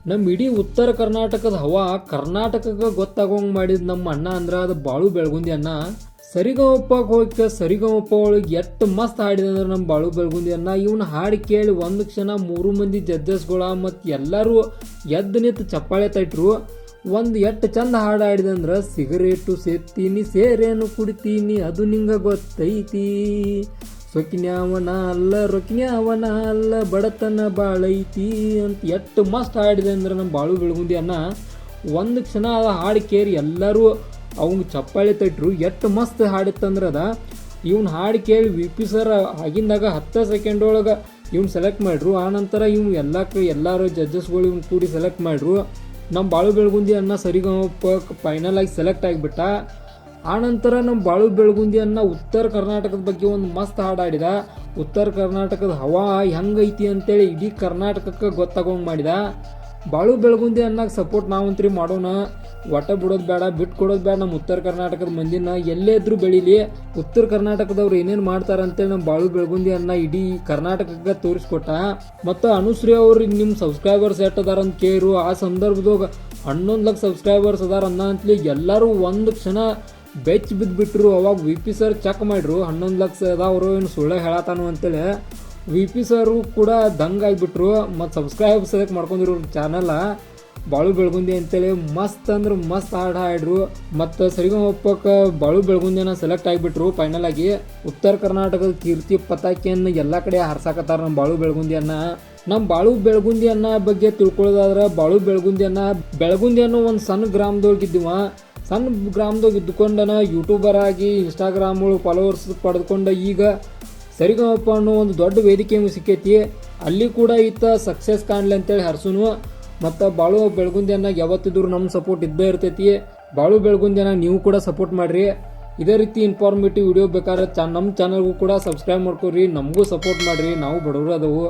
ನಮ್ಮ ಇಡೀ ಉತ್ತರ ಕರ್ನಾಟಕದ ಹವಾ ಕರ್ನಾಟಕಕ್ಕೆ ಗೊತ್ತಾಗೋಂಗ್ ಮಾಡಿದ ನಮ್ಮ ಅಣ್ಣ ಅಂದ್ರೆ ಅದು ಬಾಳು ಬೆಳಗುಂದಿ ಅಣ್ಣ. ಸರಿಗಮಪ್ಪಗೆ ಹೋಗಿ ಸರಿಗಮಪ್ಪ ಒಳಗೆ ಎಷ್ಟು ಮಸ್ತ್ ಹಾಡಿದೆ ಅಂದ್ರೆ ನಮ್ಮ ಬಾಳು ಬೆಳಗುಂದಿ ಅಣ್ಣ. ಇವನು ಹಾಡು ಕೇಳಿ ಒಂದು ಕ್ಷಣ 3 ಮಂದಿ ಜಡ್ಜಸ್ಗಳ ಮತ್ತು ಎಲ್ಲರೂ ಎದ್ದು ನಿಂತು ಚಪ್ಪಾಳೆ ತಟ್ರು. ಒಂದು ಎಷ್ಟು ಚಂದ ಹಾಡು ಹಾಡಿದೆ ಅಂದ್ರೆ, ಸಿಗರೇಟು ಸೇರ್ತೀನಿ ಸೇರೇನು ಕುಡಿತೀನಿ ಅದು ನಿಂಗೆ ಗೊತ್ತೈತಿ, ಸೊಕ್ಕಿನ್ಯಾವನ ಅಲ್ಲ ರೊಕ್ಕಿನ್ಯಾವನ ಅಲ್ಲ ಬಡತನ ಬಾಳೈತಿ ಅಂತ ಎಷ್ಟು ಮಸ್ತ್ ಹಾಡಿದೆ ಅಂದ್ರೆ ನಮ್ಮ ಬಾಳು ಬೆಳಗುಂದಿ ಅಣ್ಣ. ಒಂದು ಕ್ಷಣ ಹಾಡು ಕೇರಿ ಎಲ್ಲರೂ ಅವಂಗೆ ಚಪ್ಪಾಳೆ ತಟ್ರು. ಎಷ್ಟು ಮಸ್ತ್ ಹಾಡಿತ್ತಂದ್ರೆ ಇವ್ನು ಹಾಡು ಕೇಳಿ ವಿ ಪಿ ಸರ್ ಆಗಿಂದಾಗ 10 ಸೆಕೆಂಡ್ ಒಳಗೆ ಇವ್ನು ಸೆಲೆಕ್ಟ್ ಮಾಡ್ರು. ಆನಂತರ ಇವ್ನು ಎಲ್ಲರೂ ಜಡ್ಜಸ್ಗಳು ಇವ್ನು ಕೂಡಿ ಸೆಲೆಕ್ಟ್ ಮಾಡ್ರು. ನಮ್ಮ ಬಾಳು ಬೆಳಗುಂದಿ ಅಣ್ಣ ಸರಿಗಮಪ ಫೈನಲ್ ಆಗಿ ಸೆಲೆಕ್ಟ್ ಆಗಿಬಿಟ್ಟ. ಆನಂತರ ನಮ್ಮ ಬಾಳು ಬೆಳಗುಂದಿ ಅಣ್ಣ ಉತ್ತರ ಕರ್ನಾಟಕದ ಬಗ್ಗೆ ಒಂದು ಮಸ್ತ್ ಹಾಡಾಡಿದ. ಉತ್ತರ ಕರ್ನಾಟಕದ ಹವಾ ಹೆಂಗೈತಿ ಅಂತೇಳಿ ಇಡೀ ಕರ್ನಾಟಕಕ್ಕೆ ಗೊತ್ತಾಗೋಂಗೆ ಮಾಡಿದ. ಬಾಳು ಬೆಳಗುಂದಿ ಅಣ್ಣಗೆ ಸಪೋರ್ಟ್ ನಾವಂತ್ರಿ ಮಾಡೋಣ, ಒಟ್ಟ ಬಿಡೋದು ಬೇಡ, ಬಿಟ್ಟು ಕೊಡೋದು ಬೇಡ. ನಮ್ಮ ಉತ್ತರ ಕರ್ನಾಟಕದ ಮಂದಿನ ಎಲ್ಲೇ ಇದ್ರೂ ಬೆಳೀಲಿ, ಉತ್ತರ ಕರ್ನಾಟಕದವ್ರು ಏನೇನು ಮಾಡ್ತಾರಂತೇಳಿ ನಮ್ಮ ಬಾಳು ಬೆಳಗುಂದಿ ಅಣ್ಣ ಇಡೀ ಕರ್ನಾಟಕಕ್ಕೆ ತೋರಿಸ್ಕೊಟ್ಟ. ಮತ್ತು ಅನುಶ್ರೀ ಅವ್ರು ನಿಮ್ಮ ಸಬ್ಸ್ಕ್ರೈಬರ್ಸ್ ಎಷ್ಟು ಅದಾರ ಅಂತ ಕೇಳಿರು. ಆ ಸಂದರ್ಭದಾಗ 11 ಲಕ್ಷ ಸಬ್ಸ್ಕ್ರೈಬರ್ಸ್ ಅದಾರ ಅನ್ನ ಅಂತಲಿ ಎಲ್ಲರೂ ಒಂದು ಕ್ಷಣ ಬೆಚ್ಚ ಬಿದ್ದುಬಿಟ್ರು. ಅವಾಗ ವಿ ಪಿ ಸರ್ ಚೆಕ್ ಮಾಡ್ರು 11 ಲಕ್ಷ ಅದಾವರು ಏನು ಸುಳ್ಳು ಹೇಳತ್ತಾನು ಅಂತೇಳಿ. ವಿ ಪಿ ಸರು ಕೂಡ ದಂಗಾಗಿಬಿಟ್ರು. ಮತ್ತು ಸಬ್ಸ್ಕ್ರೈಬ್ ಸೆಲೆಕ್ಟ್ ಮಾಡ್ಕೊಂಡಿರೋ ಚಾನಲ್ ಬಾಳು ಬೆಳಗುಂದಿ ಅಂತೇಳಿ ಮಸ್ತ್ ಅಂದ್ರೆ ಮಸ್ತ್ ಹಾಡು ಹಾಡ್ರು. ಮತ್ತು ಸರಿಗಮಪ್ಪಕ್ಕೆ ಬಾಳು ಬೆಳಗುಂದಿನ ಸೆಲೆಕ್ಟ್ ಆಗಿಬಿಟ್ರು ಫೈನಲ್ ಆಗಿ. ಉತ್ತರ ಕರ್ನಾಟಕದ ಕೀರ್ತಿ ಪತಾಕಿಯನ್ನು ಎಲ್ಲ ಕಡೆ ಹಾರ್ಸಾಕತ್ತಾರ ನಮ್ಮ ಬಾಳು ಬೆಳಗುಂದಿ ಅಣ್ಣ. ನಮ್ಮ ಬಾಳು ಬೆಳಗುಂದಿ ಅಣ್ಣ ಬಗ್ಗೆ ತಿಳ್ಕೊಳ್ಳೋದಾದ್ರೆ, ಬಾಳು ಬೆಳಗುಂದಿ ಅನ್ನೋ ಒಂದು ಸಣ್ಣ ಗ್ರಾಮದೊಳಗಿದ್ದೀವ. ಸಣ್ಣ ಗ್ರಾಮದಾಗ ಇದ್ದುಕೊಂಡನ ಯೂಟ್ಯೂಬರ್ ಆಗಿ ಇನ್ಸ್ಟಾಗ್ರಾಮ್ ಒಳಗೆ ಫಾಲೋವರ್ಸ್ ಪಡೆದುಕೊಂಡ ಈಗ ಸರಿಗಮಪ್ಪ ಅನ್ನೋ ಒಂದು ದೊಡ್ಡ ವೇದಿಕೆ ಸಿಕ್ಕೈತಿ. ಅಲ್ಲಿ ಕೂಡ ಈತ ಸಕ್ಸಸ್ ಕಾಣಲಿ ಅಂತೇಳಿ ಹರ್ಸುನು. ಮತ್ತು ಬಾಳು ಬೆಳಗುಂದಿ ಅನ್ನಾಗ ಯಾವತ್ತಿದ್ರು ನಮ್ಮ ಸಪೋರ್ಟ್ ಇದ್ದೇ ಇರ್ತೈತಿ. ಬಾಳು ಬೆಳಗುಂದಿ ಅನ್ನಾಗ ನೀವು ಕೂಡ ಸಪೋರ್ಟ್ ಮಾಡಿರಿ. ಇದೇ ರೀತಿ ಇನ್ಫಾರ್ಮೇಟಿವ್ ವಿಡಿಯೋ ಬೇಕಾದ್ರೆ ನಮ್ಮ ಚಾನಲ್ಗೂ ಕೂಡ ಸಬ್ಸ್ಕ್ರೈಬ್ ಮಾಡ್ಕೊರಿ, ನಮಗೂ ಸಪೋರ್ಟ್ ಮಾಡಿರಿ, ನಾವು ಬಡವರು ಅದವು.